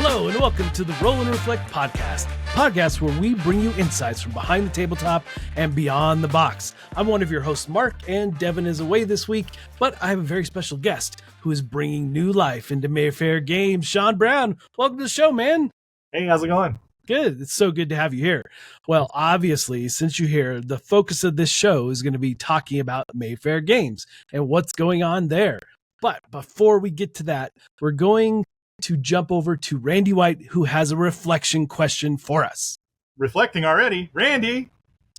Hello and welcome to the Roll and Reflect podcast where we bring you insights from behind the tabletop and beyond the box. I'm one of your hosts, Mark, and Devin is away this week, but I have a very special guest who is bringing new life into Mayfair Games. Sean Brown, welcome to the show, man. Hey, how's it going? Good. It's so good to have you here. Well, obviously, since you're here, the focus of this show is going to be talking about Mayfair Games and what's going on there. But before we get to that, we're going to jump over to Randy White, who has a reflection question for us. Reflecting already? Randy,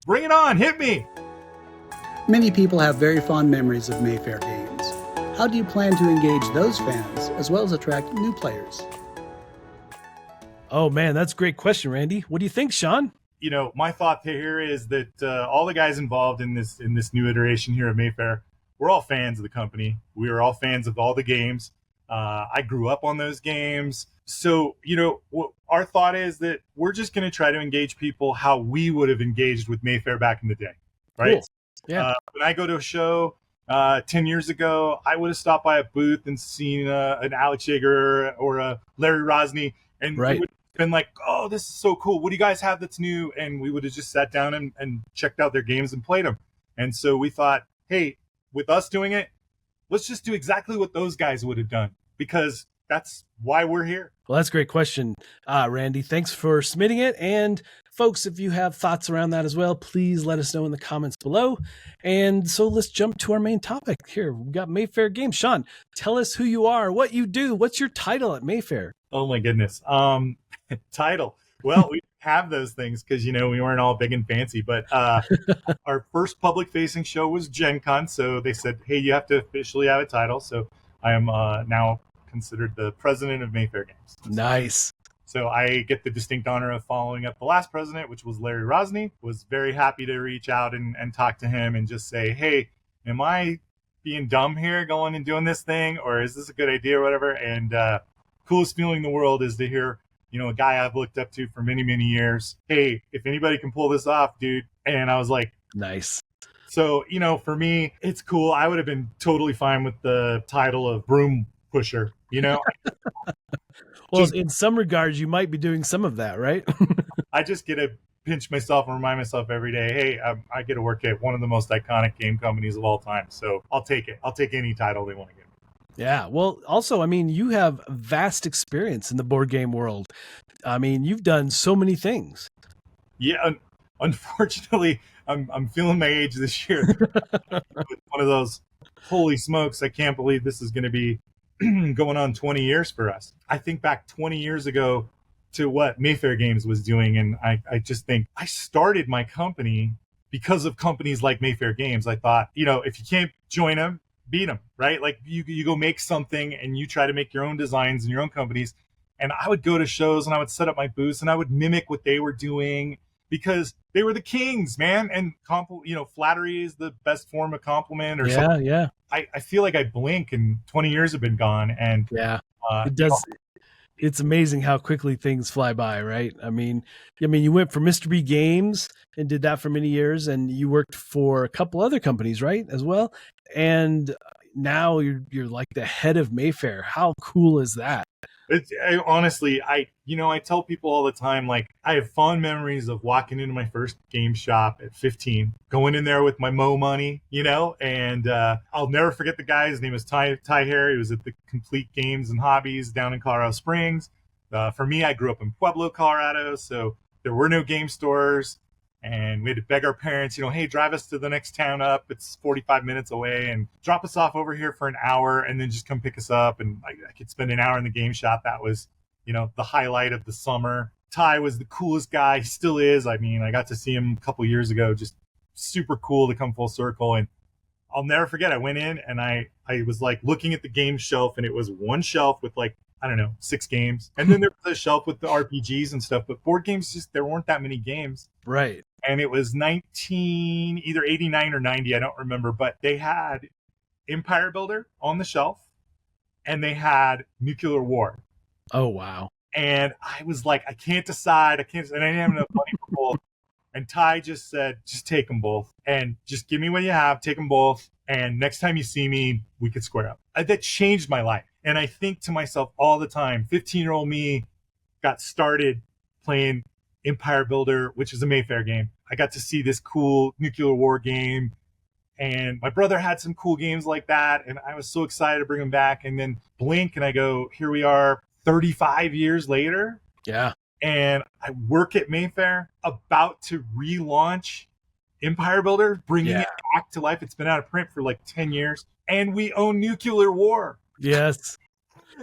bring it on. Hit me. Many people have very fond memories of Mayfair Games. How do you plan to engage those fans as well as attract new players? Oh man, that's a great question, Randy. What do you think, Sean? You know, my thought here is that all the guys involved in this new iteration here at Mayfair, we're all fans of the company. We are all fans of all the games. I grew up on those games. So, you know, our thought is that we're just going to try to engage people how we would have engaged with Mayfair back in the day, right? Cool. Yeah. When I go to a show 10 years ago, I would have stopped by a booth and seen an Alex Yeager or a Larry Rosny, and we would have been like, oh, this is so cool. What do you guys have that's new? And we would have just sat down and checked out their games and played them. And so we thought, hey, with us doing it, let's just do exactly what those guys would have done, because that's why we're here. Well, that's a great question, Randy. Thanks for submitting it. And folks, if you have thoughts around that as well, please let us know in the comments below. And so let's jump to our main topic here. We've got Mayfair Games. Sean, tell us who you are, what you do. What's your title at Mayfair? Oh my goodness. Title. Well, we have those things because, you know, we weren't all big and fancy, but our first public facing show was Gen Con. So they said, hey, you have to officially have a title. So I am now considered the president of Mayfair Games. Nice. So I get the distinct honor of following up the last president, which was Larry Rosny. Was very happy to reach out and talk to him and just say, hey, am I being dumb here going and doing this thing, or is this a good idea or whatever? And coolest feeling in the world is to hear, you know, a guy I've looked up to for many, many years. Hey, if anybody can pull this off, dude. And I was like, nice. So, you know, for me, it's cool. I would have been totally fine with the title of broom pusher, you know? Well, in some regards, you might be doing some of that, right? I just get to pinch myself and remind myself every day, hey, I get to work at one of the most iconic game companies of all time. So I'll take it. I'll take any title they want to give me. Yeah. Well, also, I mean, you have vast experience in the board game world. I mean, you've done so many things. Yeah. Unfortunately, I'm feeling my age this year. One of those, holy smokes, I can't believe this is going to be going on 20 years for us. I think back 20 years ago to what Mayfair Games was doing. And I just think I started my company because of companies like Mayfair Games. I thought, you know, if you can't join them, beat them, right? Like you go make something and you try to make your own designs and your own companies. And I would go to shows and I would set up my booths and I would mimic what they were doing, because they were the kings, man. And you know, flattery is the best form of compliment or something. Yeah. I feel like I blink and 20 years have been gone. And it does. It's amazing how quickly things fly by, right? I mean, you went for Mr. B Games and did that for many years, and you worked for a couple other companies, right, as well. And now you're like the head of Mayfair. How cool is that? Honestly, I tell people all the time, like, I have fond memories of walking into my first game shop at 15, going in there with my Mo money, you know, and I'll never forget the guy. His name was Ty Hare. He was at the Complete Games and Hobbies down in Colorado Springs. For me, I grew up in Pueblo, Colorado, so there were no game stores. And we had to beg our parents, you know, hey, drive us to the next town up. It's 45 minutes away, and drop us off over here for an hour and then just come pick us up. And I could spend an hour in the game shop. That was, you know, the highlight of the summer. Ty was the coolest guy. He still is. I mean, I got to see him a couple years ago. Just super cool to come full circle. And I'll never forget, I went in and I was like looking at the game shelf, and it was one shelf with like, I don't know, 6 games. And then there was a shelf with the RPGs and stuff. But board games, there weren't that many games. Right. And it was either 89 or 90, I don't remember, but they had Empire Builder on the shelf and they had Nuclear War. Oh, wow. And I was like, I can't decide. And I didn't have enough money for both. And Ty just said, just take them both and just give me what you have, take them both. And next time you see me, we could square up. That changed my life. And I think to myself all the time, 15-year-old me got started playing Empire Builder, which is a Mayfair game. I got to see this cool nuclear war game, and my brother had some cool games like that, and I was so excited to bring them back. And then blink, and I go, here we are, 35 years later. Yeah. And I work at Mayfair, about to relaunch Empire Builder, bringing it back to life. It's been out of print for like 10 years, and we own nuclear war. Yes.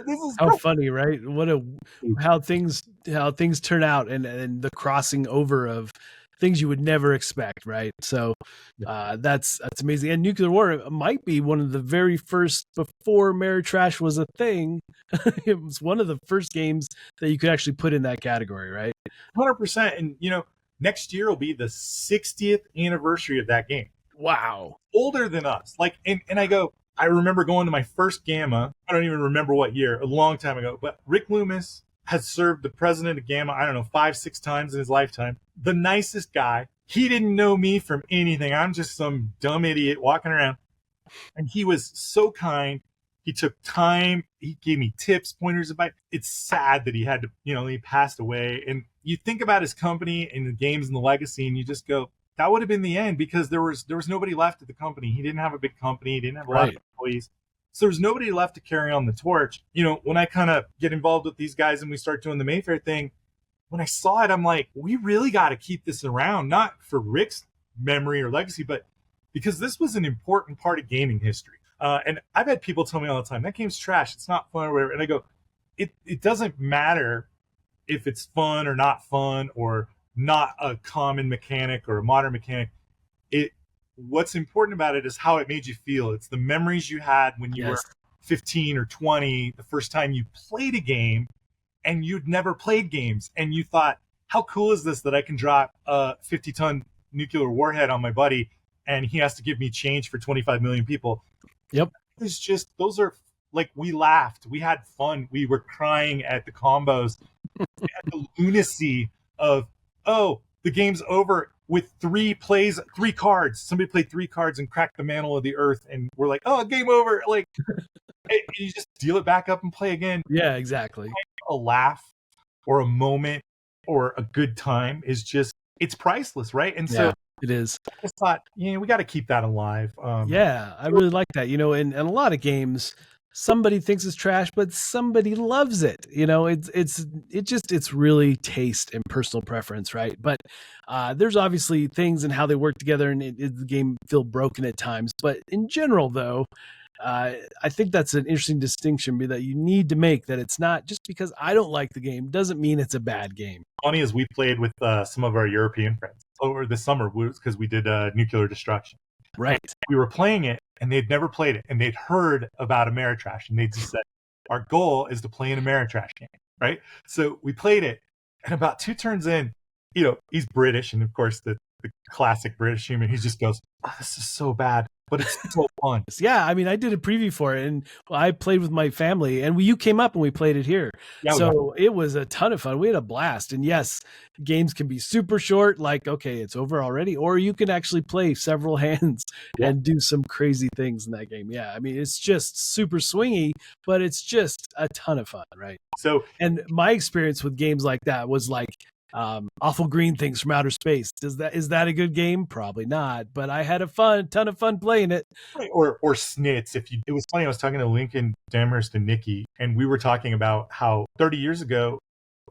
This is how funny, right? How things turn out, and the crossing over of things you would never expect, right? So that's amazing. And nuclear war might be one of the very first, before Ameritrash was a thing. It was one of the first games that you could actually put in that category, right? 100%. And next year will be the 60th anniversary of that game. Wow. Older than us. Like, and I remember going to my first Gamma. I don't even remember what year, a long time ago. But Rick Loomis has served the president of Gamma, I don't know, 5-6 times in his lifetime. The nicest guy. He didn't know me from anything. I'm just some dumb idiot walking around. And he was so kind. He took time. He gave me tips, pointers about. It's sad that he had to, he passed away. And you think about his company and the games and the legacy, and you just go, that would have been the end, because there was nobody left at the company. He didn't have a big company. He didn't have a lot of employees. So there's nobody left to carry on the torch. When I kind of get involved with these guys and we start doing the Mayfair thing, when I saw it, I'm like, we really got to keep this around, not for Rick's memory or legacy, but because this was an important part of gaming history. And I've had people tell me all the time, that game's trash. It's not fun or whatever. And I go, it doesn't matter if it's fun or not fun, or not a common mechanic or a modern mechanic. What's important about it is how it made you feel. It's the memories you had when you were 15 or 20, the first time you played a game, and you'd never played games, and you thought, how cool is this that I can drop a 50-ton nuclear warhead on my buddy and he has to give me change for 25 million people. Yep. It's just, those are, like, we laughed, we had fun, we were crying at the combos, at the lunacy of, oh, the game's over with 3 cards. Somebody played 3 cards and cracked the mantle of the earth, and we're like, oh, game over. Like, you just deal it back up and play again. Yeah, exactly. A laugh or a moment or a good time is just, it's priceless, right? And so it is. I just thought, we got to keep that alive. I really like that. And a lot of games, somebody thinks it's trash, but somebody loves it. It's really taste and personal preference, right? But there's obviously things in how they work together, and the game feel broken at times. But in general, though, I think that's an interesting distinction that you need to make, that it's not just because I don't like the game doesn't mean it's a bad game. Funny as we played with some of our European friends over the summer, because we did Nuclear Destruction. Right. We were playing it, and they'd never played it, and they'd heard about Ameritrash, and they just said, our goal is to play an Ameritrash game, right? So we played it, and about 2 turns in, he's British, and of course the classic British humor, he just goes, oh, this is so bad, but it's so fun. Yeah, I mean, I did a preview for it, and I played with my family, and you came up and we played it here. Yeah, so it was a ton of fun. We had a blast. And yes, games can be super short, like, okay, it's over already, or you can actually play several hands and do some crazy things in that game. Yeah, I mean, it's just super swingy, but it's just a ton of fun, right? So, and my experience with games like that was like, Awful Green Things from Outer Space. Is that a good game? Probably not, but I had a ton of fun playing it. Or Snits. It was funny, I was talking to Lincoln Damhurst and Nikki, and we were talking about how 30 years ago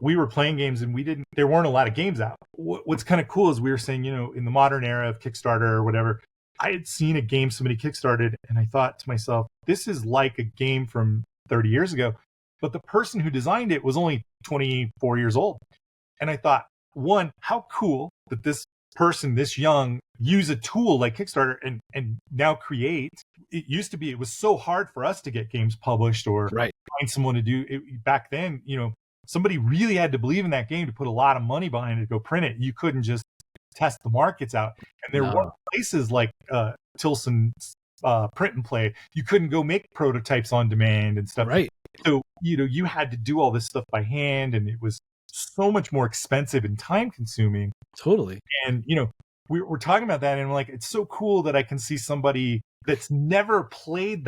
we were playing games and there weren't a lot of games out. What's kind of cool is we were saying, in the modern era of Kickstarter or whatever, I had seen a game somebody kickstarted, and I thought to myself, this is like a game from 30 years ago, but the person who designed it was only 24 years old. And I thought, one, how cool that this person this young use a tool like Kickstarter and now create. It used to be, it was so hard for us to get games published or find someone to do it. Back then, somebody really had to believe in that game to put a lot of money behind it to go print it. You couldn't just test the markets out. And there were places like Tilson Print and Play. You couldn't go make prototypes on demand and stuff. Right. So, you had to do all this stuff by hand, and it was so much more expensive and time consuming. Totally. And, we're talking about that, and I'm like, it's so cool that I can see somebody that's never played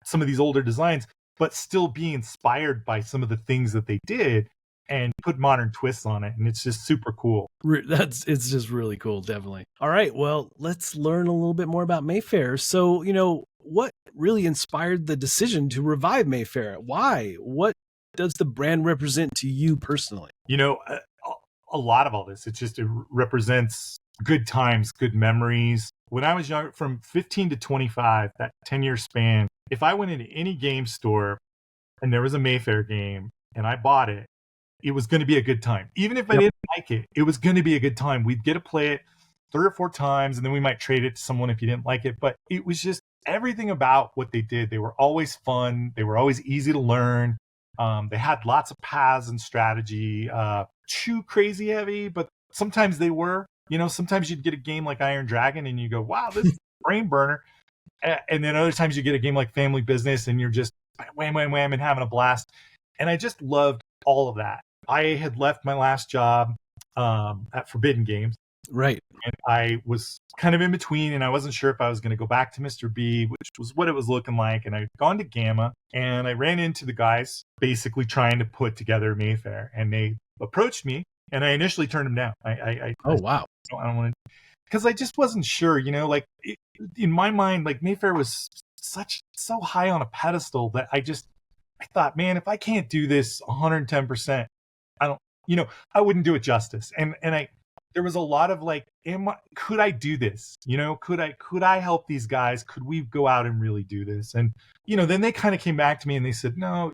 some of these older designs, but still be inspired by some of the things that they did. and put modern twists on it. And it's just super cool. It's just really cool. Definitely. All right. Well, let's learn a little bit more about Mayfair. So, what really inspired the decision to revive Mayfair? Why? What does the brand represent to you personally? A lot of all this, it represents good times, good memories. When I was young, from 15 to 25, that 10-year span, if I went into any game store and there was a Mayfair game and I bought it, it was going to be a good time. Even if I didn't like it, it was going to be a good time. We'd get to play it 3 or 4 times, and then we might trade it to someone if you didn't like it. But it was just everything about what they did. They were always fun. They were always easy to learn. They had lots of paths and strategy. Too crazy heavy, but sometimes they were. Sometimes you'd get a game like Iron Dragon and you go, wow, this is a brain burner. And then other times you get a game like Family Business and you're just wham, wham, wham and having a blast. And I just loved all of that. I had left my last job at Forbidden Games. Right. And I was kind of in between, and I wasn't sure if I was going to go back to Mr. B, which was what it was looking like. And I'd gone to Gamma, and I ran into the guys basically trying to put together Mayfair. And they approached me, and I initially turned them down. Wow. I don't want to, because I just wasn't sure, in my mind, like Mayfair was so high on a pedestal that I thought, man, if I can't do this 110%, I wouldn't do it justice. And there was a lot of like, could I do this? Could I help these guys? Could we go out and really do this? And, then they kind of came back to me and they said, no,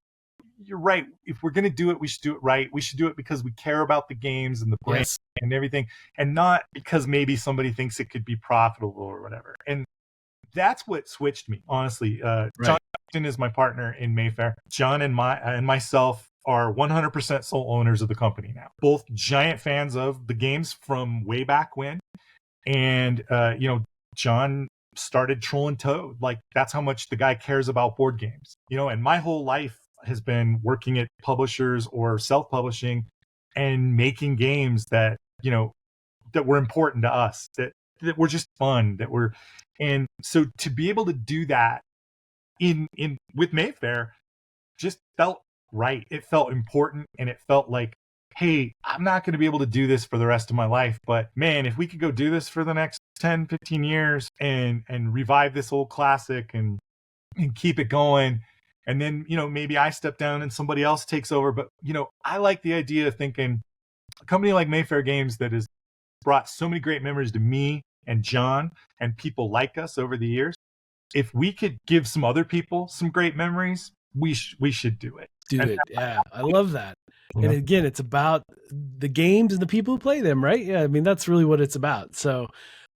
you're right. If we're going to do it, we should do it right. We should do it because we care about the games and the brand and everything, and not because maybe somebody thinks it could be profitable or whatever. And that's what switched me, honestly. John is my partner in Mayfair. John and myself are 100% sole owners of the company now. Both giant fans of the games from way back when. And, John started trolling Toad. Like, that's how much the guy cares about board games. And my whole life has been working at publishers or self-publishing and making games that, that were important to us, that were just fun, and so to be able to do that in with Mayfair just felt right. It felt important, and it felt like, hey, I'm not going to be able to do this for the rest of my life, but man, if we could go do this for the next 10, 15 years and revive this old classic and keep it going, and then, maybe I step down and somebody else takes over. But, I like the idea of thinking a company like Mayfair Games that has brought so many great memories to me and John and people like us over the years. If we could give some other people some great memories, we should do it. Yeah, I love that. And again, it's about the games and the people who play them, right? Yeah, I mean, that's really what it's about. So,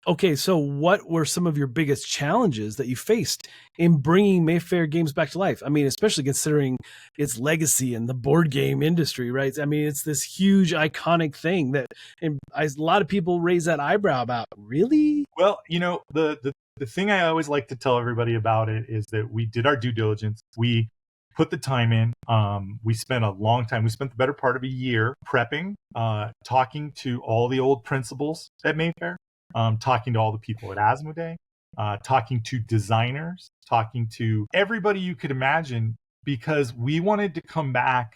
okay, so what were some of your biggest challenges that you faced in bringing Mayfair Games back to life? I mean, especially considering its legacy in the board game industry, right? I mean, it's this huge, iconic thing that a lot of people raise that eyebrow about. Really? Well, the thing I always like to tell everybody about it is that we did our due diligence. We put the time in. We spent a long time. We spent the better part of a year prepping, talking to all the old principals at Mayfair, talking to all the people at Asmodee, talking to designers, talking to everybody you could imagine, because we wanted to come back,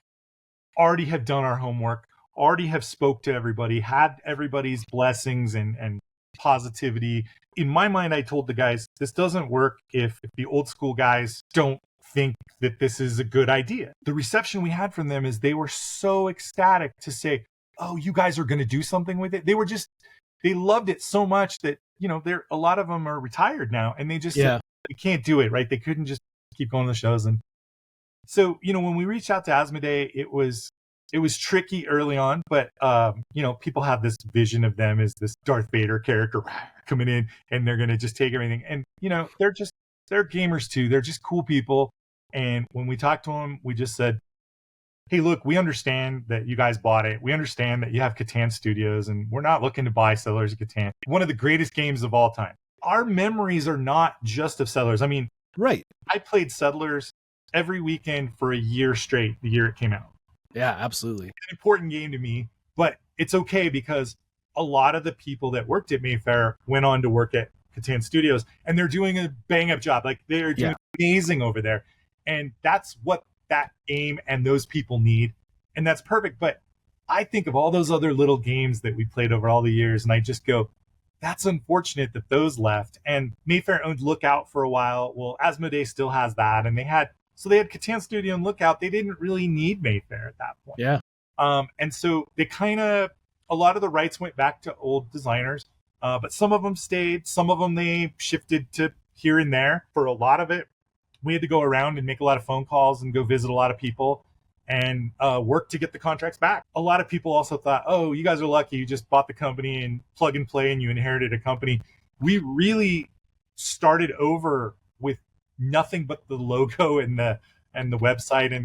already have done our homework, already have spoke to everybody, had everybody's blessings and positivity. In my mind, I told the guys, this doesn't work if the old school guys don't think that this is a good idea. The reception we had from them is they were so ecstatic to say, oh, you guys are going to do something with it. They loved it so much that, a lot of them are retired now, and they just said, we can't do it, right? They couldn't just keep going to the shows. And so, when we reached out to Asmodee, it was tricky early on, but, people have this vision of them as this Darth Vader character coming in, and they're going to just take everything. And, they're gamers too. They're just cool people. And when we talked to them, we just said, hey, look, we understand that you guys bought it. We understand that you have Catan Studios, and we're not looking to buy Settlers of Catan. One of the greatest games of all time. Our memories are not just of Settlers. I mean, right. I played Settlers every weekend for a year straight, the year it came out. Yeah, absolutely. It's an important game to me, but it's okay because a lot of the people that worked at Mayfair went on to work at Catan Studios, and they're doing a bang-up job. Like, they're doing amazing over there. And that's what that game and those people need. And that's perfect. But I think of all those other little games that we played over all the years, and I just go, that's unfortunate that those left. And Mayfair owned Lookout for a while. Well, Asmodee still has that, and they had Catan Studio and Lookout. They didn't really need Mayfair at that point. Yeah. And so they a lot of the rights went back to old designers, but some of them stayed. Some of them they shifted to here and there. For a lot of it, we had to go around and make a lot of phone calls and go visit a lot of people and work to get the contracts back. A lot of people also thought, oh, you guys are lucky. You just bought the company and plug and play and you inherited a company. We really started over with nothing but the logo and the website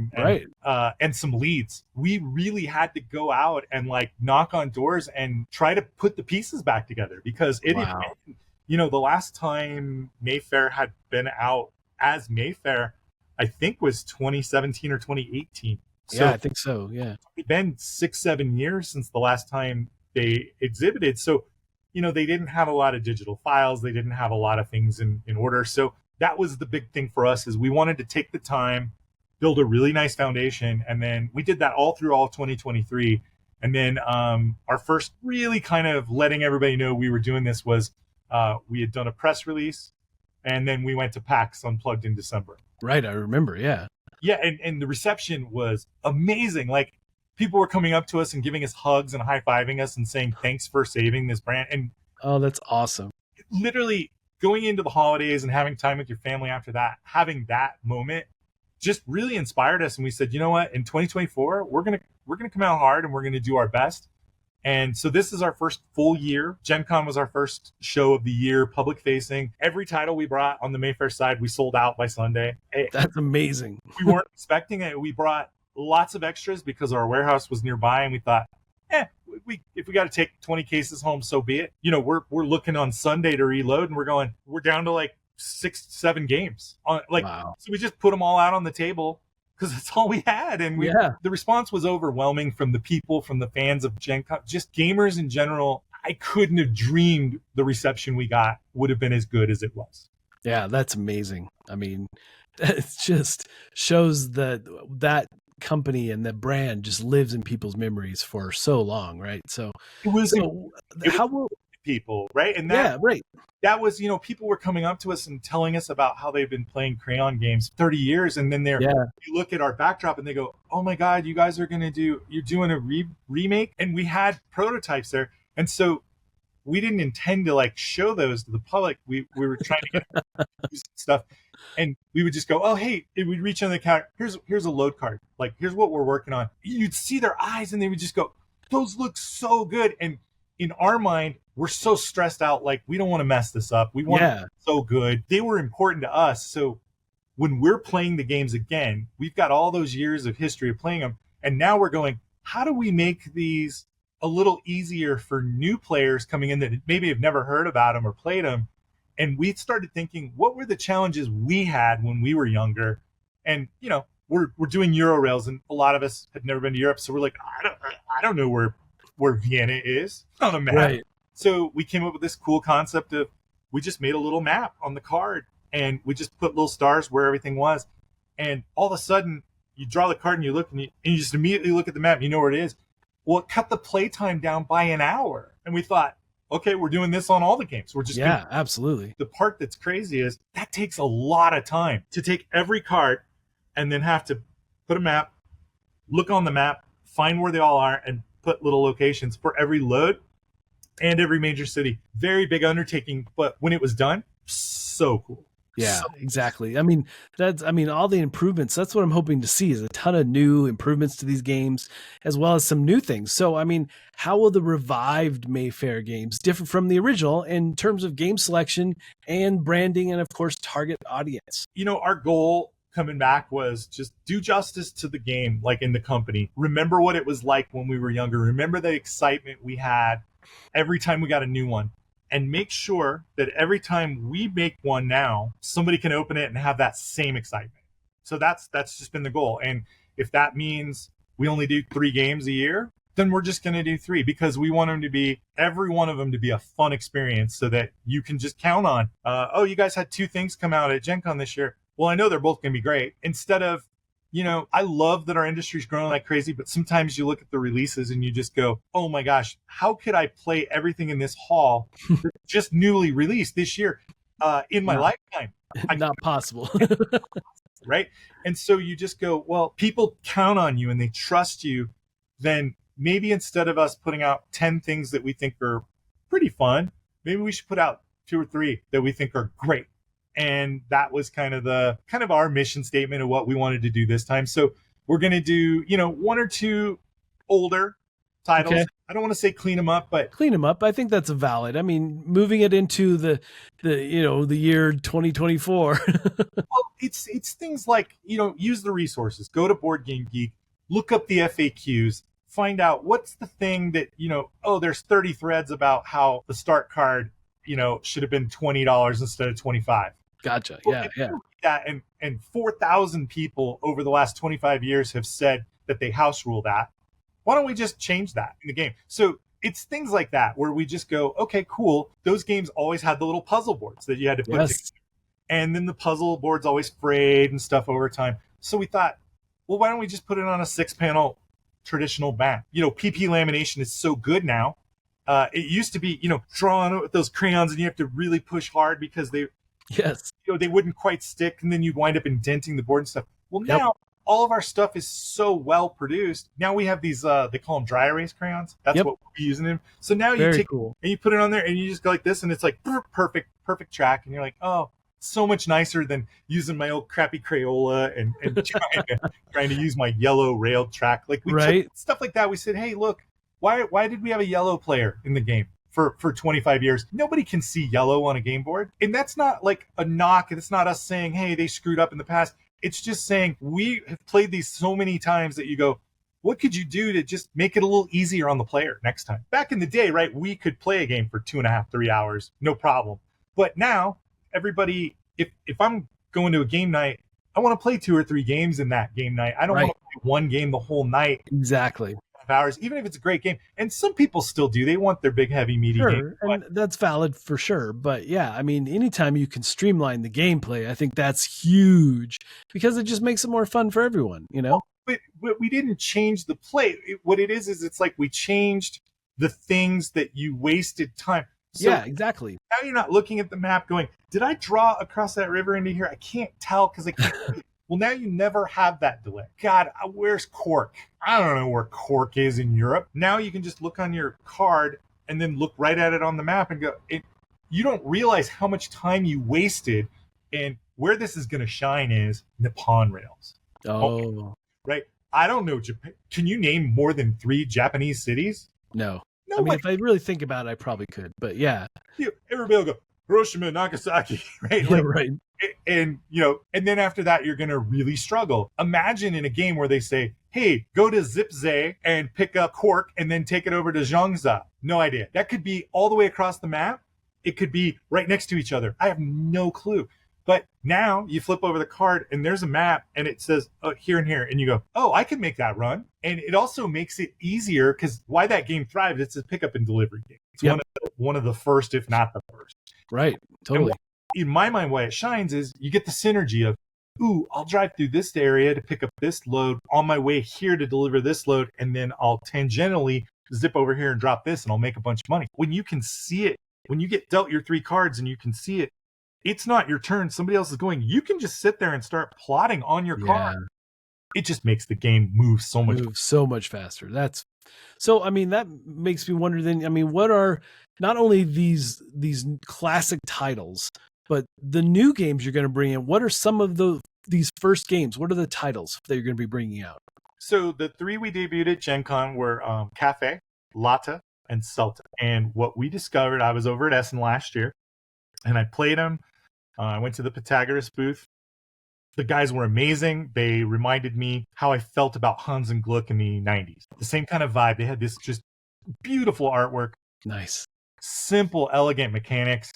and some leads. We really had to go out and like knock on doors and try to put the pieces back together, because the last time Mayfair had been out as Mayfair, I think was 2017 or 2018. Yeah, I think so. Yeah. It's been 6-7 years since the last time they exhibited. So, they didn't have a lot of digital files. They didn't have a lot of things in order. So that was the big thing for us, is we wanted to take the time, build a really nice foundation. And then we did that all through all of 2023. And then our first really kind of letting everybody know we were doing this was we had done a press release, and then we went to PAX Unplugged in December. Right. I remember. Yeah. Yeah. And the reception was amazing. Like, people were coming up to us and giving us hugs and high-fiving us and saying, thanks for saving this brand. And oh, that's awesome. Literally going into the holidays and having time with your family after that, having that moment just really inspired us. And we said, you know what, in 2024, we're going to come out hard and we're going to do our best. And so this is our first full year. Gen Con was our first show of the year, public facing. Every title we brought on the Mayfair side, we sold out by Sunday. That's amazing. We weren't expecting it. We brought lots of extras because our warehouse was nearby, and we thought, if we got to take 20 cases home, so be it. We're looking on Sunday to reload, and we're down to like 6-7 games wow. So we just put them all out on the table because that's all we had. And the response was overwhelming from the people, from the fans of Gen Con, just gamers in general. I couldn't have dreamed the reception we got would have been as good as it was. Yeah, that's amazing. I mean, it just shows that company and the brand just lives in people's memories for so long, right? So how will people, right? And that was, people were coming up to us and telling us about how they've been playing Crayon games 30 years, and then you look at our backdrop and they go, oh my God, you guys are you're doing a remake, and we had prototypes there, and so we didn't intend to like show those to the public. We were trying to get stuff. And we would just go, oh, hey, we'd reach on the counter. Here's a load card. Like, here's what we're working on. You'd see their eyes and they would just go, those look so good. And in our mind, we're so stressed out. Like, we don't want to mess this up. We want it so good. They were important to us. So when we're playing the games again, we've got all those years of history of playing them. And now we're going, how do we make these a little easier for new players coming in that maybe have never heard about them or played them? And we started thinking, what were the challenges we had when we were younger? And, we're doing Eurorails, and a lot of us had never been to Europe. So we're like, I don't know where Vienna is on a map. Right. So we came up with this cool concept of, we just made a little map on the card, and we just put little stars where everything was. And all of a sudden, you draw the card and you look and you just immediately look at the map and you know where it is. Well, it cut the playtime down by an hour. And we thought, okay, we're doing this on all the games. We're just absolutely. The part that's crazy is that takes a lot of time to take every card and then have to put a map, look on the map, find where they all are, and put little locations for every load and every major city. Very big undertaking, but when it was done, so cool. Yeah, exactly. I mean, all the improvements, that's what I'm hoping to see, is a ton of new improvements to these games, as well as some new things. So, I mean, how will the revived Mayfair games differ from the original in terms of game selection and branding and, of course, target audience? Our goal coming back was just do justice to the game, like in the company. Remember what it was like when we were younger. Remember the excitement we had every time we got a new one. And make sure that every time we make one now, somebody can open it and have that same excitement. So that's just been the goal. And if that means we only do 3 games a year, then we're just going to do 3, because we want every one of them to be a fun experience, so that you can just count on, you guys had 2 things come out at Gen Con this year. Well, I know they're both going to be great. Instead of I love that our industry's growing like crazy, but sometimes you look at the releases and you just go, oh my gosh, how could I play everything in this hall that's just newly released this year in my lifetime? Not possible. Right? And so you just go, well, people count on you and they trust you. Then maybe instead of us putting out 10 things that we think are pretty fun, maybe we should put out 2 or 3 that we think are great. And that was kind of our mission statement of what we wanted to do this time. So we're going to do, 1 or 2 older titles. Okay. I don't want to say clean them up, but Clean them up. I think that's valid. I mean, moving it into the year 2024. well, it's things like, use the resources. Go to Board Game Geek, look up the FAQs, find out what's the thing that, there's 30 threads about how the start card, should have been $20 instead of 25. Gotcha. Well, Yeah. That and 4,000 people over the last 25 years have said that they house rule that. Why don't we just change that in the game? So it's things like that where we just go, okay, cool. Those games always had the little puzzle boards that you had to put together. And then the puzzle boards always frayed and stuff over time. So we thought, well, why don't we just put it on a 6-panel traditional map? PP lamination is so good now. It used to be, drawn with those crayons and you have to really push hard because they wouldn't quite stick, and then you'd wind up indenting the board and stuff. Well, now all of our stuff is so well produced. Now we have these, they call them dry erase crayons. That's what we're using them. So now you take and you put it on there and you just go like this and it's like perfect track. And you're like, oh, so much nicer than using my old crappy Crayola and trying to use my yellow railed track. Like we took stuff like that. We said, hey, look, why did we have a yellow player in the game? For 25 years, nobody can see yellow on a game board. And that's not like a knock. It's not us saying, hey, they screwed up in the past. It's just saying we have played these so many times that you go, what could you do to just make it a little easier on the player next time? Back in the day, right, we could play a game for 2.5, 3 hours, no problem. But now everybody, if I'm going to a game night, I want to play 2 or 3 games in that game night. I don't want to play one game the whole night. Exactly. Hours, even if it's a great game. And some people still do. They want their big, heavy, meaty game. And that's valid for sure. But yeah, I mean, anytime you can streamline the gameplay, I think that's huge because it just makes it more fun for everyone, But we didn't change the play. What it is it's like we changed the things that you wasted time. So yeah, exactly. Now you're not looking at the map going, did I draw across that river into here? I can't tell because I can't. Well, now you never have that delay. God, where's Cork? I don't know where Cork is in Europe. Now you can just look on your card and then look right at it on the map and go, you don't realize how much time you wasted. And where this is going to shine is Nippon rails. Oh. Right. I don't know Japan. Can you name more than 3 Japanese cities? No. I mean, if I really think about it, I probably could. But yeah. Everybody will go, Hiroshima, Nagasaki. Right. Yeah, right. And and then after that, you're going to really struggle. Imagine in a game where they say, hey, go to Zipze and pick up Cork and then take it over to Zhangza. No idea. That could be all the way across the map. It could be right next to each other. I have no clue. But now you flip over the card and there's a map and it says here and here. And you go, oh, I can make that run. And it also makes it easier because why that game thrives, it's a pickup and delivery game. It's one of the first, if not the first. Right. Totally. In my mind, why it shines is you get the synergy of, ooh, I'll drive through this area to pick up this load on my way here to deliver this load. And then I'll tangentially zip over here and drop this and I'll make a bunch of money. When you can see it, when you get dealt your 3 cards and you can see it, it's not your turn. Somebody else is going. You can just sit there and start plotting on your card. It just makes the game move so much faster. So, I mean, that makes me wonder then, I mean, what are not only these classic titles, but the new games you're going to bring in? What are some of these first games? What are the titles that you're going to be bringing out? So the 3 we debuted at Gen Con were Cafe, Lata, and Celta. And what we discovered, I was over at Essen last year, and I played them. I went to the Pythagoras booth. The guys were amazing. They reminded me how I felt about Hans and Gluck in the 90s. The same kind of vibe. They had this just beautiful artwork. Nice. Simple, elegant mechanics.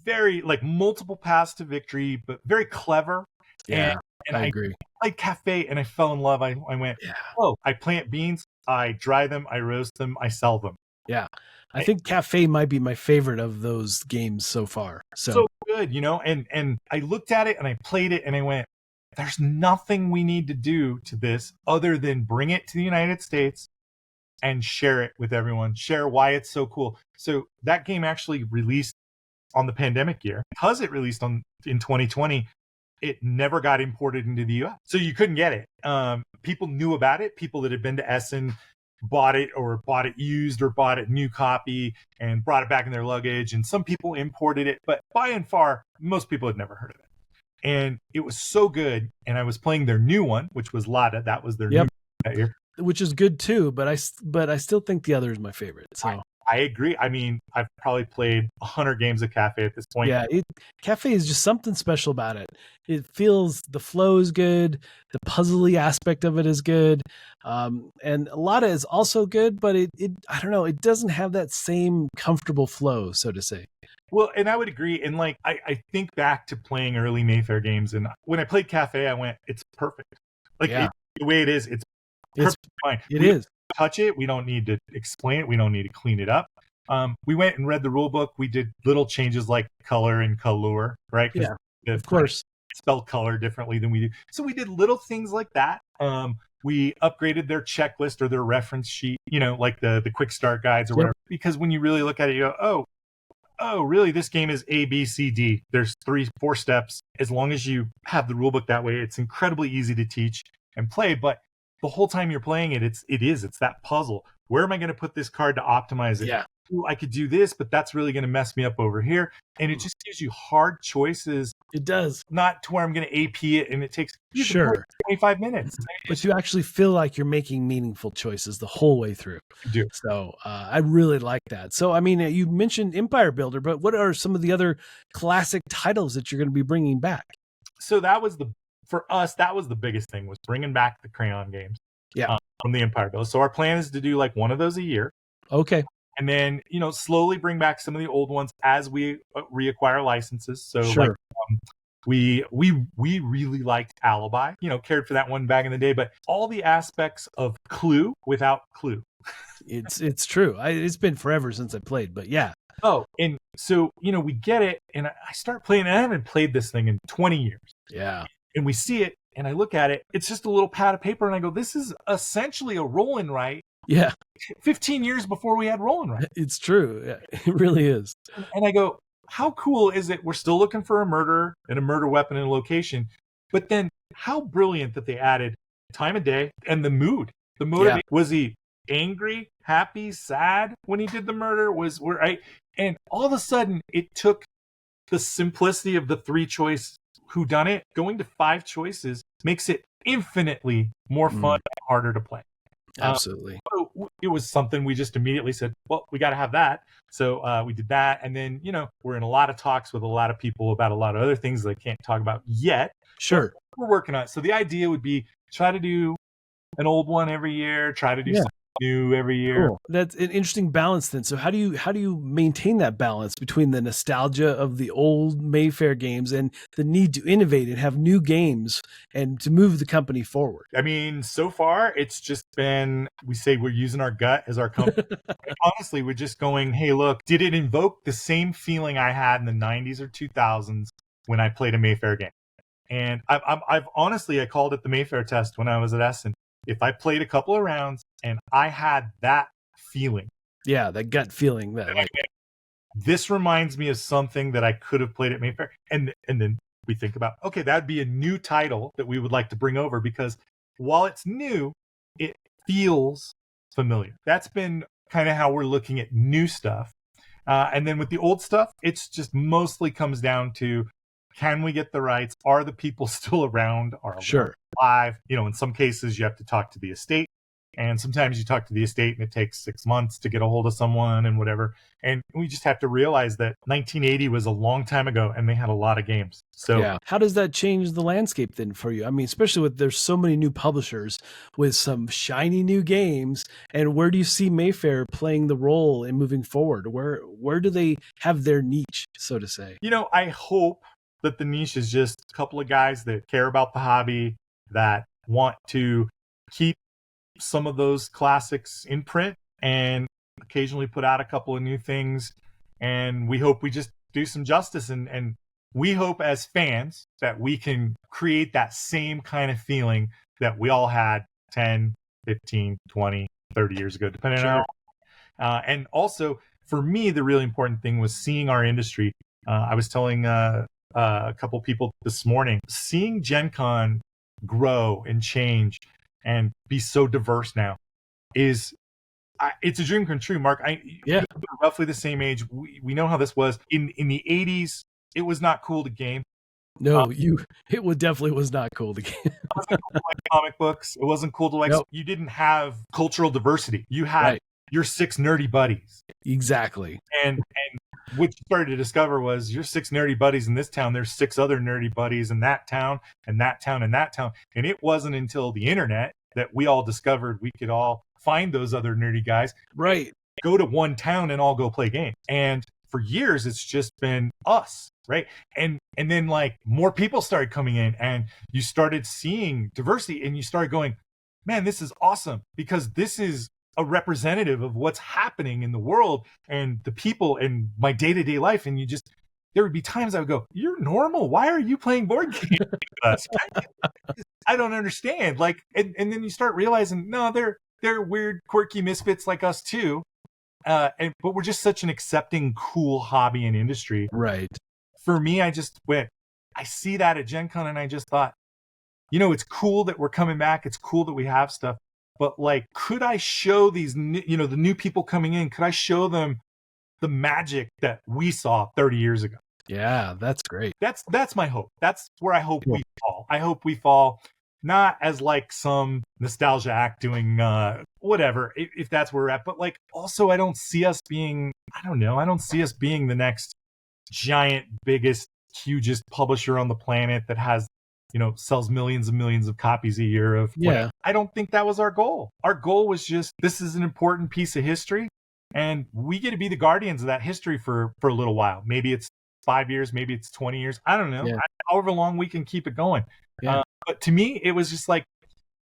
Very, like, multiple paths to victory, but very clever. Yeah, and I agree. I played Cafe and I fell in love. I went, I plant beans, I dry them, I roast them, I sell them. Yeah. I think Cafe might be my favorite of those games so far. So good, and I looked at it and I played it and I went, there's nothing we need to do to this other than bring it to the United States and share it with everyone, share why it's so cool. So that game actually released on the pandemic year. Because it released in 2020, it never got imported into the US. So you couldn't get it. People knew about it. People that had been to Essen bought it, or bought it used, or bought it new copy and brought it back in their luggage. And some people imported it, but by and far, most people had never heard of it. And it was so good. And I was playing their new one, which was Lada. That was their new that year. Which is good too, but I still think the other is my favorite. So I agree. I mean, I've probably played 100 games of Cafe at this point. Yeah, Cafe is just something special about it. It feels, the flow is good, the puzzly aspect of it is good, and Lada is also good, but it I don't know, it doesn't have that same comfortable flow, so to say. Well, and I would agree. And like, I think back to playing early Mayfair games, and when I played Cafe, I went, it's perfect. Like the way it is, it's perfectly fine. It is. Touch it. We don't need to explain it. We don't need to clean it up. We went and read the rule book. We did little changes like color and color, right? Yeah, of course. Spell color differently than we do. So we did little things like that. We upgraded their checklist or their reference sheet, like the quick start guides or whatever. Because when you really look at it, you go, oh, really? This game is A, B, C, D. There's 3-4 steps. As long as you have the rule book that way, it's incredibly easy to teach and play. But the whole time you're playing it, it's that puzzle. Where am I going to put this card to optimize it? Yeah. Ooh, I could do this, but that's really going to mess me up over here. And it just gives you hard choices. It does. Not to where I'm going to AP it and it takes 25 minutes. But you actually feel like you're making meaningful choices the whole way through. You do. So I really like that. So, I mean, you mentioned Empire Builder, but what are some of the other classic titles that you're going to be bringing back? So for us, that was the biggest thing, was bringing back the Crayon games from the Empire Builder. So our plan is to do like one of those a year. Okay. And then, slowly bring back some of the old ones as we reacquire licenses. So like, we really liked Alibi, cared for that one back in the day, but all the aspects of Clue without Clue. It's true. It's been forever since I played, but yeah. Oh, and so, we get it, and I start playing, and I haven't played this thing in 20 years. Yeah. And we see it, and I look at it, it's just a little pad of paper, and I go, this is essentially a roll and write. Yeah. 15 years before we had roll and write. It's true. Yeah, it really is. And I go, how cool is it? We're still looking for a murderer and a murder weapon and location. But then how brilliant that they added time of day and the mood. The motivation. Was he angry, happy, sad when he did the murder? And all of a sudden it took the simplicity of the 3-choice whodunit. Going to 5 choices makes it infinitely more fun and harder to play. Absolutely. So it was something we just immediately said, well, we got to have that. So we did that. And then, we're in a lot of talks with a lot of people about a lot of other things that I can't talk about yet. Sure. We're working on it. So the idea would be try to do an old one every year, try to do something new every year. Cool. That's an interesting balance then. So how do you maintain that balance between the nostalgia of the old Mayfair games and the need to innovate and have new games and to move the company forward? I mean, so far it's just been, we say we're using our gut as our company. Honestly, we're just going, hey, look, did it invoke the same feeling I had in the 90s or 2000s when I played a Mayfair game? And I've honestly, I called it the Mayfair test when I was at Essen. If I played a couple of rounds and I had that feeling. Yeah, that gut feeling. This reminds me of something that I could have played at Mayfair. And then we think about, okay, that'd be a new title that we would like to bring over, because while it's new, it feels familiar. That's been kind of how we're looking at new stuff. And then with the old stuff, it's just mostly comes down to, can we get the rights? Are the people still around? Are they alive? In some cases, you have to talk to the estate. And sometimes you talk to the estate and it takes 6 months to get a hold of someone and whatever. And we just have to realize that 1980 was a long time ago and they had a lot of games. So how does that change the landscape then for you? I mean, especially with, there's so many new publishers with some shiny new games. And where do you see Mayfair playing the role in moving forward? Where do they have their niche, so to say? I hope that the niche is just a couple of guys that care about the hobby, that want to keep some of those classics in print and occasionally put out a couple of new things. And we hope we just do some justice and we hope as fans that we can create that same kind of feeling that we all had 10, 15, 20, 30 years ago, depending on and also for me, the really important thing was seeing our industry. I was telling a couple people this morning, seeing Gen Con grow and change and be so diverse now is it's a dream come true, Mark. We're roughly the same age. We know how this was in the 80s. It was not cool to game. No, it definitely was not cool to game. It wasn't cool to like comic books. It wasn't cool to like. Nope. You didn't have cultural diversity. You had your 6 nerdy buddies. Exactly. And what you started to discover was your 6 nerdy buddies in this town. There's 6 other nerdy buddies in that town, and that town, and that town. And it wasn't until the internet that we all discovered we could all find those other nerdy guys. Right. Go to one town and all go play games. And for years, it's just been us. Right. And then like more people started coming in and you started seeing diversity and you started going, man, this is awesome because this is a representative of what's happening in the world and the people in my day-to-day life. And there would be times I would go, you're normal. Why are you playing board games with us? I don't understand. Like, and then you start realizing, no, they're weird, quirky misfits like us too. But we're just such an accepting, cool hobby and industry. Right. For me, I see that at Gen Con and I just thought, it's cool that we're coming back. It's cool that we have stuff. But like, could I show these, the new people coming in, could I show them the magic that we saw 30 years ago? Yeah, that's great. That's my hope. That's where I hope we fall. I hope we fall not as like some nostalgia act doing whatever, if that's where we're at. But like, also, I don't see us being the next giant, biggest, hugest publisher on the planet that has, sells millions and millions of copies a year of whatever. I don't think that was our goal. Our goal was just, this is an important piece of history and we get to be the guardians of that history for a little while. Maybe it's 5 years, maybe it's 20 years. I don't know. However long we can keep it going. But to me, it was just like,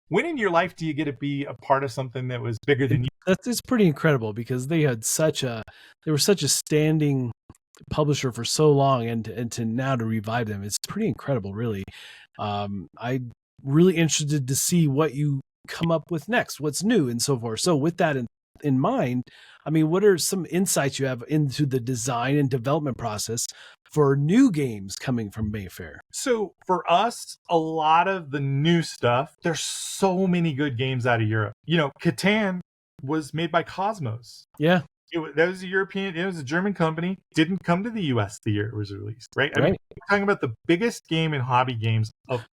when in your life do you get to be a part of something that was bigger than you? It's pretty incredible because they were such a standing publisher for so long and to now to revive them, it's pretty incredible, really. I'm really interested to see what you come up with next, what's new and so forth. So with that in mind, I mean, what are some insights you have into the design and development process for new games coming from Mayfair? So for us, a lot of the new stuff, there's so many good games out of Europe. Catan was made by Cosmos. Yeah. That was it was a German company, didn't come to the US the year it was released, right? I mean, we're talking about the biggest game in hobby games of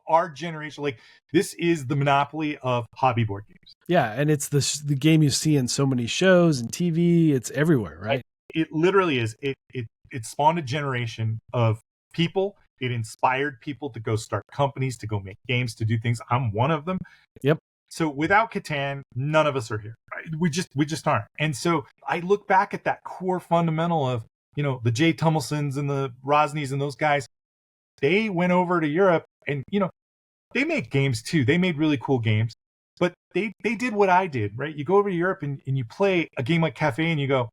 our generation. Like, this is the monopoly of hobby board games. Yeah, and it's the game you see in so many shows and TV, it's everywhere, right? It literally is. It spawned a generation of people. It inspired people to go start companies, to go make games, to do things. I'm one of them. Yep. So without Catan, none of us are here. Right? We just aren't. And so I look back at that core fundamental of, the Jay Tumblesons and the Rosneys and those guys. They went over to Europe and, they made games too. They made really cool games, but they did what I did, right? You go over to Europe and you play a game like Cafe and you go,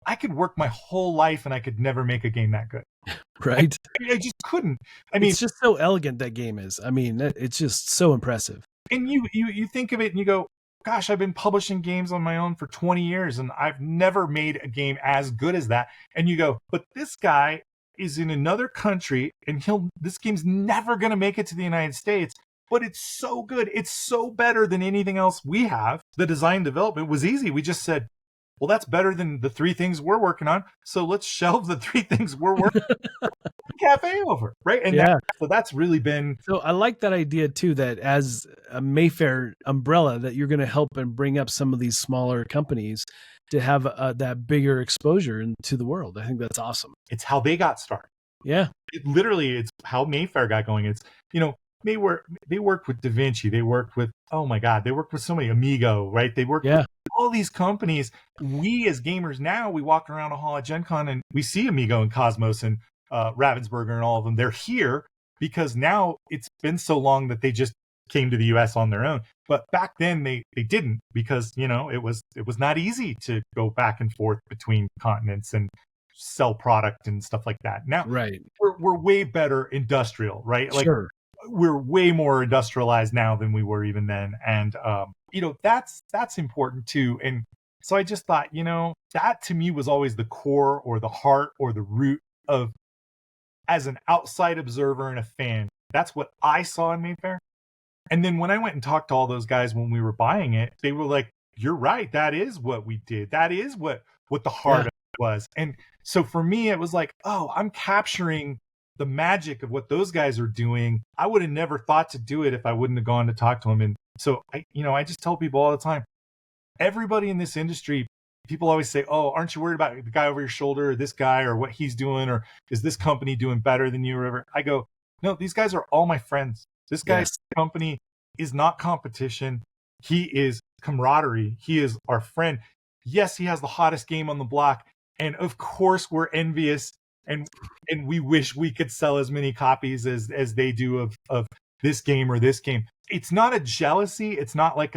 I could work my whole life and I could never make a game that good. Right. I just couldn't. I mean, it's just so elegant, that game is. I mean, it's just so impressive. And you think of it and you go, gosh, I've been publishing games on my own for 20 years and I've never made a game as good as that. And you go, but this guy is in another country and this game's never going to make it to the United States, but it's so good. It's so better than anything else we have. The design development was easy. We just said, well, that's better than the 3 things we're working on. So let's shelve the 3 things we're working on. Cafe over, right? And so that's really been. So I like that idea too, that as a Mayfair umbrella, that you're going to help and bring up some of these smaller companies to have that bigger exposure into the world. I think that's awesome. It's how they got started. Yeah. It's how Mayfair got going. It's, they worked with Da Vinci. They worked with, oh my God, they worked with so many Amigo, right? They worked with all these companies. We as gamers now, we walk around a hall at Gen Con and we see Amigo and Cosmos and Ravensburger and all of them. They're here because now it's been so long that they just came to the US on their own. But back then they didn't, because, it was not easy to go back and forth between continents and sell product and stuff like that. Now Right. we're way better industrial, right? Like Sure. we're way more industrialized now than we were even then. And, that's important too. And so I just thought, that to me was always the core or the heart or the root of, as an outside observer and a fan, that's what I saw in Mayfair. And then when I went and talked to all those guys when we were buying it, they were like, you're right. That is what we did. That is what the heart of it was. And so for me, it was like, oh, I'm capturing the magic of what those guys are doing. I would have never thought to do it if I wouldn't have gone to talk to them. And so I just tell people all the time, everybody in this industry, people always say, oh, aren't you worried about the guy over your shoulder or this guy or what he's doing, or is this company doing better than you or whatever? I go, no, these guys are all my friends. This guy's company is not competition. He is camaraderie. He is our friend. Yes, he has the hottest game on the block. And of course we're envious and we wish we could sell as many copies as they do of this game or this game. It's not a jealousy. It's not like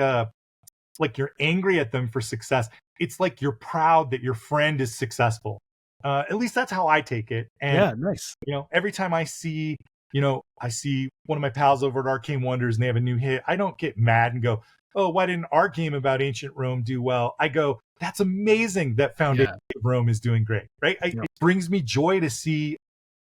you're angry at them for success. It's like you're proud that your friend is successful. At least that's how I take it. And yeah, nice. Every time I see one of my pals over at Arcane Wonders and they have a new hit, I don't get mad and go, oh, why didn't our game about ancient Rome do well? I go, that's amazing that Foundation of Rome is doing great, right? It brings me joy to see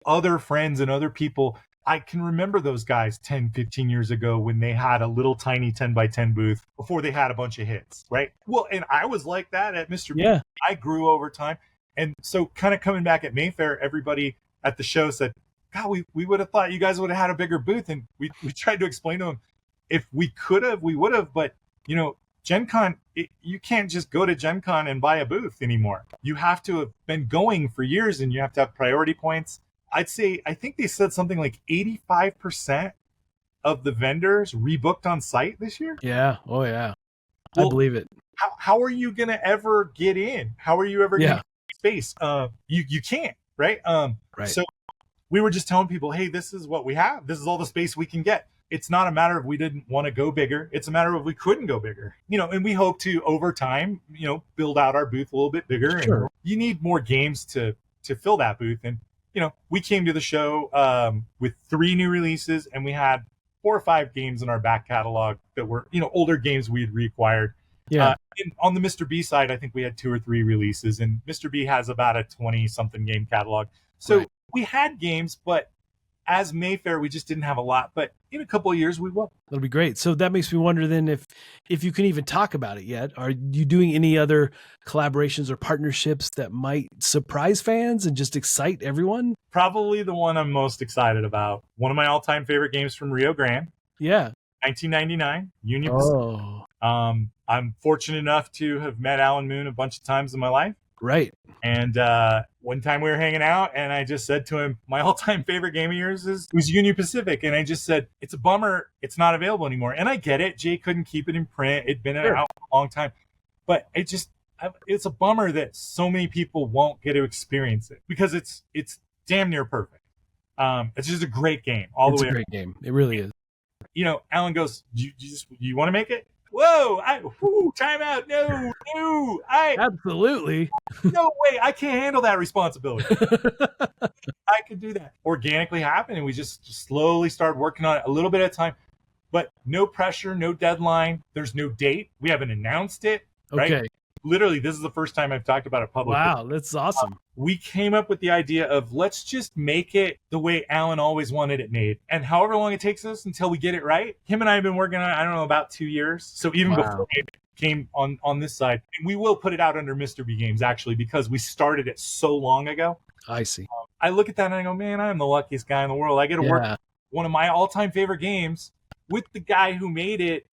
other friends and other people. I can remember those guys 10, 15 years ago when they had a little tiny 10 by 10 booth before they had a bunch of hits, right? Well, and I was like that at Mr. B. I grew over time. And so kind of coming back at Mayfair, everybody at the show said, God, we would have thought you guys would have had a bigger booth. And we tried to explain to them, if we could have, we would have. But, Gen Con, you can't just go to Gen Con and buy a booth anymore. You have to have been going for years and you have to have priority points. I think they said something like 85% of the vendors rebooked on site this year. Yeah. Oh, yeah. Well, I believe it. How are you going to ever get in? How are you ever going to get space? You can't, right? Right. So we were just telling people, hey, this is what we have. This is all the space we can get. It's not a matter of we didn't want to go bigger. It's a matter of we couldn't go bigger. And we hope to, over time, build out our booth a little bit bigger. Sure. And you need more games to fill that booth. And we came to the show with 3 new releases, and we had 4 or 5 games in our back catalog that were, older games we had reacquired. Yeah. And on the Mr. B side, I think we had 2 or 3 releases, and Mr. B has about a 20-something game catalog. So we had games, but as Mayfair, we just didn't have a lot. But in a couple of years, we will. That'll be great. So that makes me wonder then if you can even talk about it yet. Are you doing any other collaborations or partnerships that might surprise fans and just excite everyone? Probably the one I'm most excited about. One of my all-time favorite games from Rio Grande. Yeah. 1999, Union Pacific. I'm fortunate enough to have met Alan Moon a bunch of times in my life. Right. And one time we were hanging out and I just said to him, my all-time favorite game of yours was Union Pacific. And I just said, it's a bummer it's not available anymore. And I get it. Jay couldn't keep it in print. It'd been out for a long time. But it's a bummer that so many people won't get to experience it because it's damn near perfect. It's just a great game all the way. It's a great game. It really is. Alan goes, you want to make it? Whoa, time out. No, absolutely. No way. I can't handle that responsibility. I could do that. Organically happen. And we just slowly started working on it a little bit at a time, but no pressure, no deadline. There's no date. We haven't announced it. Right? Okay. Literally, this is the first time I've talked about it publicly. Wow, that's awesome. We came up with the idea of let's just make it the way Alan always wanted it made. And however long it takes us until we get it right, him and I have been working on it, I don't know, about 2 years. So even before it came on this side, and we will put it out under Mr. B Games, actually, because we started it so long ago. I see. I look at that and I go, man, I'm the luckiest guy in the world. I get to work one of my all-time favorite games with the guy who made it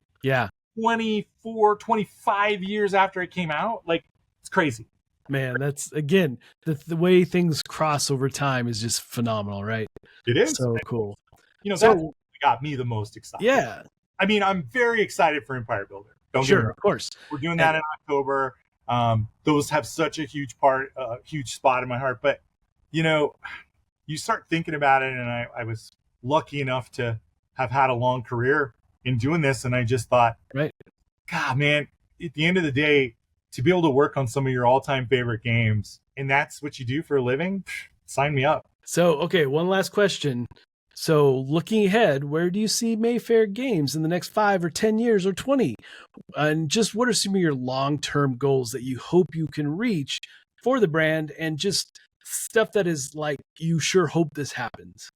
24, 25 years after it came out. Like, it's crazy. Man, that's, again, the way things cross over time is just phenomenal, right? It is. So cool. That's what got me the most excited. Yeah. I mean, I'm very excited for Empire Builder. Sure, of course. We're doing that in October. Those have such a huge spot in my heart. But, you start thinking about it, and I was lucky enough to have had a long career in doing this. And I just thought, God, man, at the end of the day, to be able to work on some of your all-time favorite games and that's what you do for a living, sign me up. So, okay, one last question. So, looking ahead, where do you see Mayfair Games in the next 5 or 10 years or 20? And just what are some of your long-term goals that you hope you can reach for the brand, and just stuff that is like, you sure hope this happens?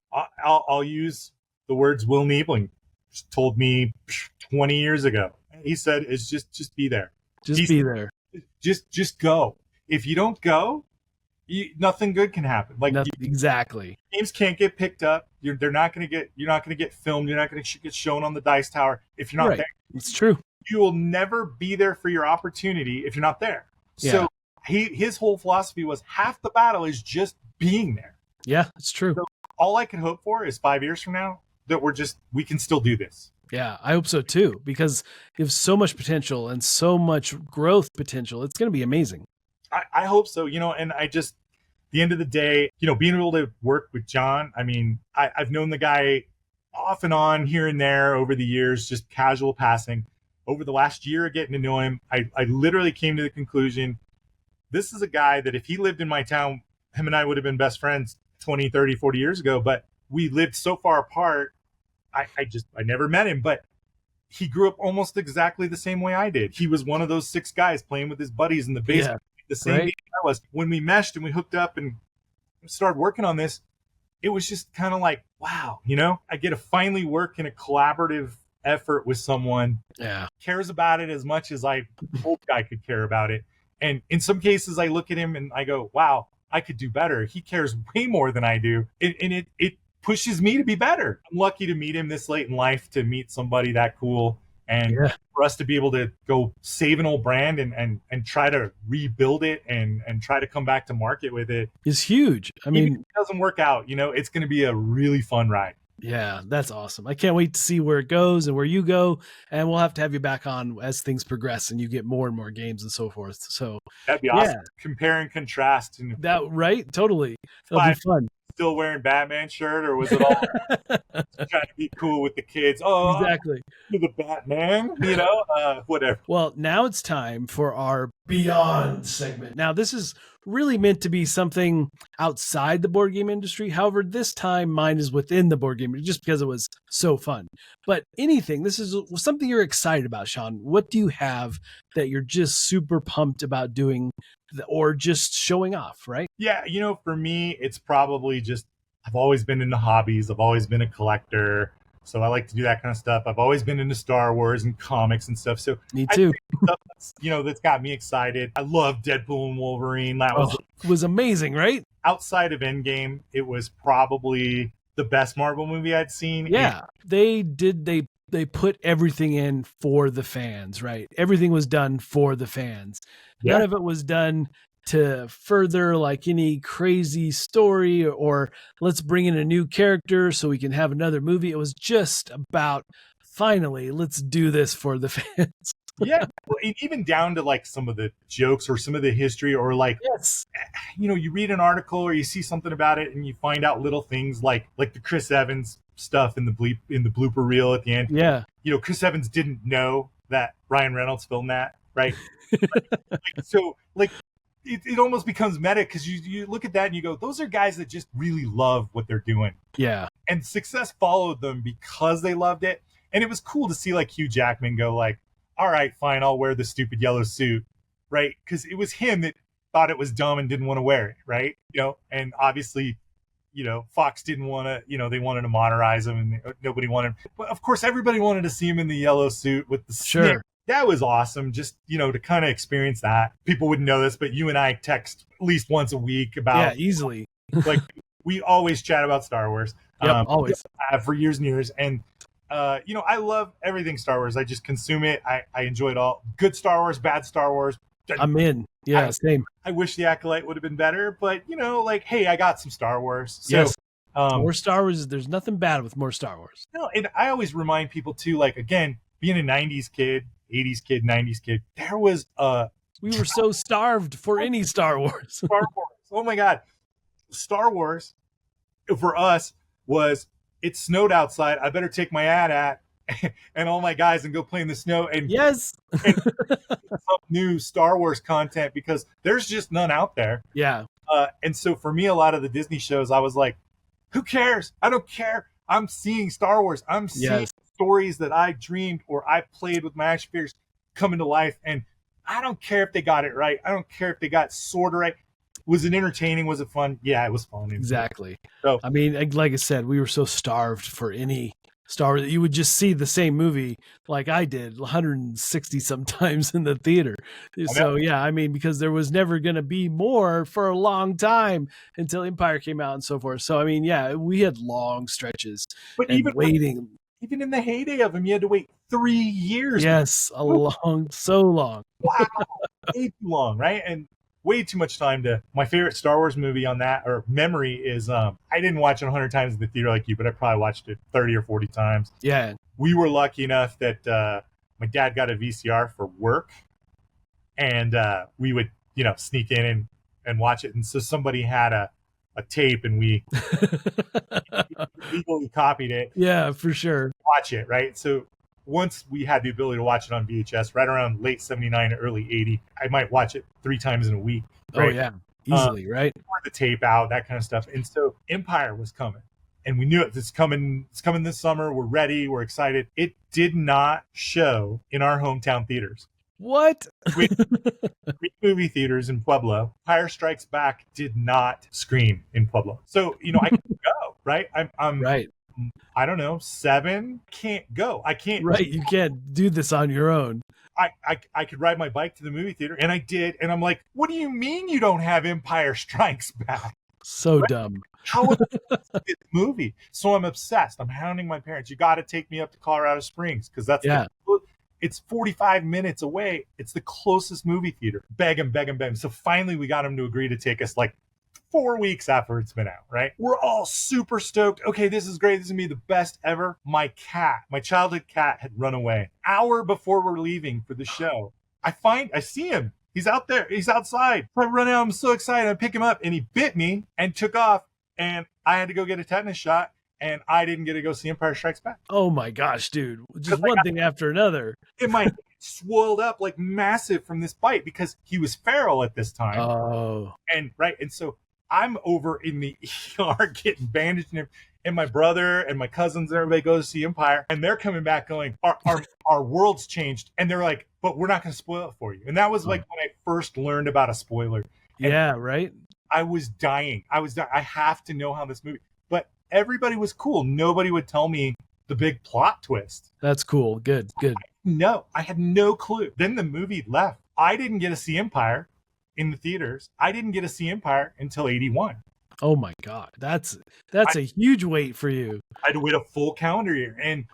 I'll use the words Will Niebling told me 20 years ago. He said, "It's just be there. Just be there. Just go. If you don't go, nothing good can happen. Like Exactly. games can't get picked up. You're not going to get filmed. You're not going to get shown on the dice tower if you're not there. It's true. You will never be there for your opportunity if you're not there." Yeah. So his whole philosophy was half the battle is just being there. Yeah, it's true. So all I can hope for is 5 years from now that we can still do this. Yeah, I hope so too, because you have so much potential and so much growth potential. It's going to be amazing. I hope so, and the end of the day, being able to work with John, I mean, I've known the guy off and on here and there over the years, just casual passing. Over the last year of getting to know him, I literally came to the conclusion, this is a guy that if he lived in my town, him and I would have been best friends 20, 30, 40 years ago, but we lived so far apart. I never met him, but he grew up almost exactly the same way I did. He was one of those 6 guys playing with his buddies in the basement, the same age I was. When we meshed and we hooked up and started working on this, it was just kind of like, wow, I get to finally work in a collaborative effort with someone cares about it as much as I hoped I could care about it. And in some cases, I look at him and I go, wow, I could do better. He cares way more than I do. And it pushes me to be better. I'm lucky to meet him this late in life, to meet somebody that cool. And for us to be able to go save an old brand and try to rebuild it and try to come back to market with it is huge. I mean, if it doesn't work out, it's going to be a really fun ride. Yeah, that's awesome. I can't wait to see where it goes and where you go. And we'll have to have you back on as things progress and you get more and more games and so forth. So that'd be awesome. Compare and contrast. And that, right? Totally. That'll be fun. Still wearing Batman shirt, or was it all trying to be cool with the kids? Oh, exactly. You're the Batman, whatever. Well, now it's time for our Beyond segment. Now, this is really meant to be something outside the board game industry. However, this time mine is within the board game, just because it was so fun. But this is something you're excited about, Sean. What do you have that you're just super pumped about doing, or just showing off, right? Yeah, for me, it's probably just, I've always been into hobbies. I've always been a collector. So I like to do that kind of stuff. I've always been into Star Wars and comics and stuff. So me too. Stuff that's got me excited. I love Deadpool and Wolverine. That was amazing, right? Outside of Endgame, it was probably the best Marvel movie I'd seen. Yeah, they put everything in for the fans, right? Everything was done for the fans. Yeah. None of it was done to further like any crazy story or let's bring in a new character so we can have another movie. It was just about, finally, let's do this for the fans. Yeah, even down to like some of the jokes or some of the history, or like, you read an article or you see something about it and you find out little things like the Chris Evans stuff in the blooper reel at the end. Yeah, Chris Evans didn't know that Ryan Reynolds filmed that, right? So it almost becomes meta, because you look at that and you go, those are guys that just really love what they're doing. Yeah, and success followed them because they loved it. And it was cool to see like Hugh Jackman go like, all right, fine, I'll wear the stupid yellow suit, right? Because it was him that thought it was dumb and didn't want to wear it, right? And obviously, Fox didn't want to, they wanted to modernize him, and nobody wanted. But of course, everybody wanted to see him in the yellow suit with the snake. That was awesome, just to kind of experience that. People wouldn't know this, but you and I text at least once a week about easily. Like we always chat about Star Wars. Always have for years and years, and. I love everything Star Wars. I just consume it. I enjoy it all. Good Star Wars, bad Star Wars. I'm in. Yeah, same. I wish the Acolyte would have been better, but hey, I got some Star Wars. So, more Star Wars. There's nothing bad with more Star Wars. No, and I always remind people too, like, again, being a 90s kid, 80s kid, 90s kid, there was we were so starved for any Star Wars. Star Wars. Oh my God. Star Wars for us was, it snowed outside, I better take my hat and all my guys and go play in the snow and Yes. some new Star Wars content because there's just none out there. Yeah. And so for me, a lot of the Disney shows, I was like, who cares? I don't care. I'm seeing Star Wars. I'm seeing stories that I dreamed or I played with my action figures come into life. And I don't care if they got it right. I don't care if they got sort of right. Was it entertaining? Was it fun? Yeah, it was fun. Exactly. So, I mean, like I said, we were so starved for any Star Wars that you would just see the same movie like I did 160 sometimes in the theater. So yeah, I mean, because there was never going to be more for a long time until Empire came out and so forth. So I mean, yeah, we had long stretches but and waiting. Even in the heyday of them, you had to wait 3 years. Yes, so long. Wow, way too long, right? And way too much time to. My favorite Star Wars movie on that or memory is I didn't watch it 100 times in the theater like you, but I probably watched it 30 or 40 times. Yeah, we were lucky enough that my dad got a VCR for work, and we would sneak in and watch it. And so somebody had a tape, and we legally copied it. Yeah, for sure. Watch it, right? So once we had the ability to watch it on VHS, right around late 79, early 80, I might watch it 3 times in a week. Right? Oh yeah, easily, right? The tape out, that kind of stuff. And so Empire was coming. And we knew it. It's coming this summer. We're ready. We're excited. It did not show in our hometown theaters. What? Three movie theaters in Pueblo. Empire Strikes Back did not screen in Pueblo. So, I can go, right? I'm right. I don't know, 7. Can't go. I can't. Right. You can't do this on your own. I could ride my bike to the movie theater, and I did. And I'm like, what do you mean you don't have Empire Strikes Back? So dumb. How was this movie? So I'm obsessed. I'm hounding my parents. You got to take me up to Colorado Springs because that's it's 45 minutes away. It's the closest movie theater. Beg him. So finally we got him to agree to take us like 4 weeks after it's been out, right? We're all super stoked. Okay, this is great. This is going to be the best ever. My childhood cat had run away. Hour before we're leaving for the show, I see him. He's out there. He's outside. I run out. I'm so excited. I pick him up, and he bit me and took off. And I had to go get a tetanus shot, and I didn't get to go see Empire Strikes Back. Oh my gosh, dude! Just one thing after another. And my swelled up like massive from this bite because he was feral at this time. Oh, and so I'm over in the ER getting bandaged, and my brother and my cousins and everybody goes to see Empire, and they're coming back going, our world's changed, and they're like, but we're not going to spoil it for you. And that was like when I first learned about a spoiler. Yeah, right. I was dying. I have to know how this movie. But everybody was cool. Nobody would tell me the big plot twist. That's cool. Good. I had no clue. Then the movie left. I didn't get to see Empire in the theaters. I didn't get to see Empire until 81. Oh my God. That's a huge wait for you. I had to wait a full calendar year. And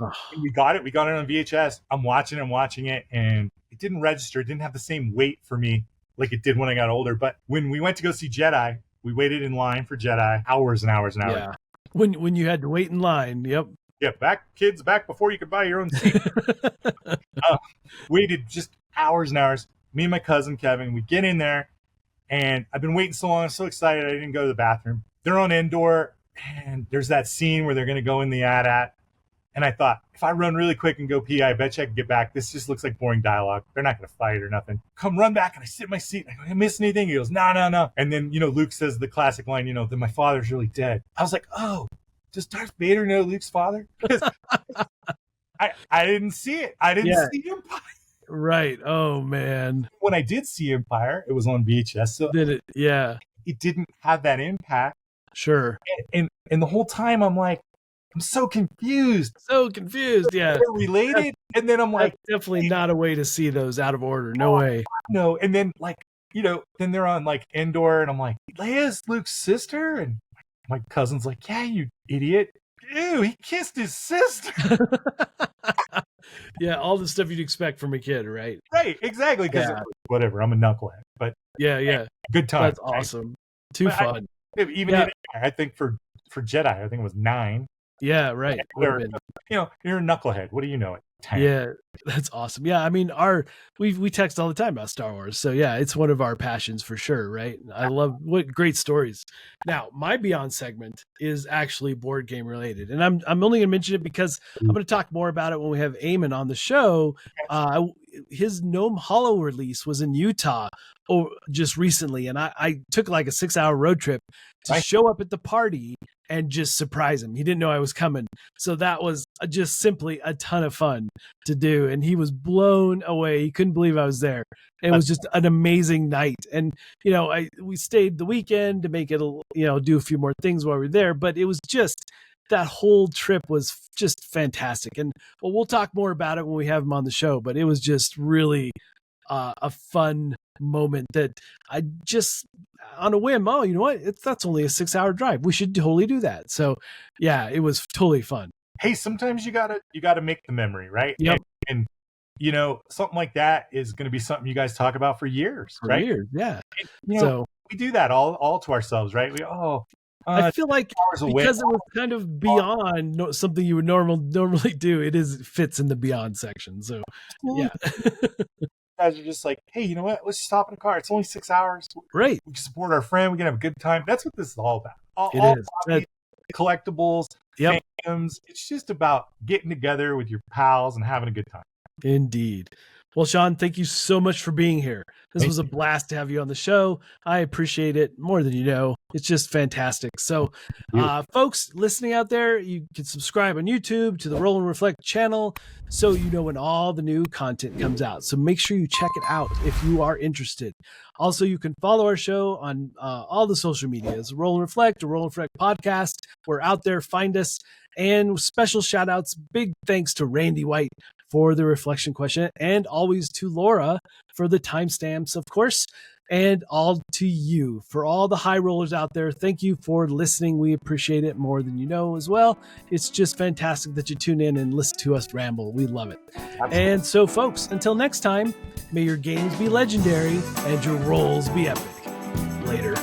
we got it. We got it on VHS. I'm watching it, and it didn't register. It didn't have the same weight for me like it did when I got older. But when we went to go see Jedi, we waited in line for Jedi hours and hours and hours. Yeah. When you had to wait in line. Yep. Yeah. Back before you could buy your own seat. Waited just hours and hours. Me and my cousin Kevin, we get in there, and I've been waiting so long. I'm so excited. I didn't go to the bathroom. They're on Endor, and there's that scene where they're going to go in the AT-AT. And I thought, if I run really quick and go pee, I bet you I can get back. This just looks like boring dialogue. They're not going to fight or nothing. Come run back, and I sit in my seat. And I go, I miss anything? He goes, no. And then, Luke says the classic line, that my father's really dead. I was like, oh, does Darth Vader know Luke's father? Because I didn't see it. I didn't see Empire. Right. Oh, man. When I did see Empire, it was on VHS. So did it? Yeah. It didn't have that impact. Sure. And the whole time I'm like, I'm so confused. Yeah. They're related. And then I'm like, definitely not a way to see those out of order. No way. No. And then then they're on like Endor, and I'm like, Leia's Luke's sister? And my cousin's like, yeah, you idiot. Ew, he kissed his sister. Yeah, all the stuff you'd expect from a kid, right? Right, exactly. Because whatever, I'm a knucklehead. But yeah. Good time. That's awesome. Too fun. I think for Jedi, I think it was 9. Yeah, right. Would have been. You're a knucklehead. What do you know? It. Yeah, that's awesome. Yeah, I mean, we text all the time about Star Wars, so yeah, it's one of our passions for sure, right? I love what great stories. Now, my Beyond segment is actually board game related, and I'm only going to mention it because I'm going to talk more about it when we have Eamon on the show. His Gnome Hollow release was in Utah just recently, and I took like a 6-hour road trip to show up at the party and just surprise him. He didn't know I was coming. So that was just simply a ton of fun to do. And he was blown away. He couldn't believe I was there. It was just an amazing night. And, we stayed the weekend to make it, do a few more things while we were there. But it was just, that whole trip was just fantastic. And we'll talk more about it when we have him on the show. But it was just really a fun moment that I just on a whim, you know what? That's only a 6-hour drive. We should totally do that. So yeah, it was totally fun. Hey, sometimes you gotta make the memory, right? Yep. And something like that is going to be something you guys talk about for years, right? Years, yeah. And, so we do that all to ourselves, right? I feel like because it was kind of beyond something you would normally do, it fits in the beyond section. So yeah. Guys are just like, hey, you know what? Let's just hop in a car. It's only 6 hours. Right. We can support our friend. We can have a good time. That's what this is all about. All hobbies, collectibles, games. It's just about getting together with your pals and having a good time. Indeed. Well, Sean, thank you so much for being here. This was a blast to have you on the show. I appreciate it more than you know. It's just fantastic. So, folks listening out there, you can subscribe on YouTube to the Roll and Reflect channel so you know when all the new content comes out. So make sure you check it out if you are interested. Also, you can follow our show on all the social medias, Roll and Reflect or Roll and Reflect Podcast. We're out there. Find us. And special shout outs, big thanks to Randy White for the reflection question, and always to Laura for the timestamps, of course, and all to you for all the high rollers out there. Thank you for listening. We appreciate it more than you know as well. It's just fantastic that you tune in and listen to us ramble. We love it. Absolutely. And so, folks, until next time, may your games be legendary and your rolls be epic. Later.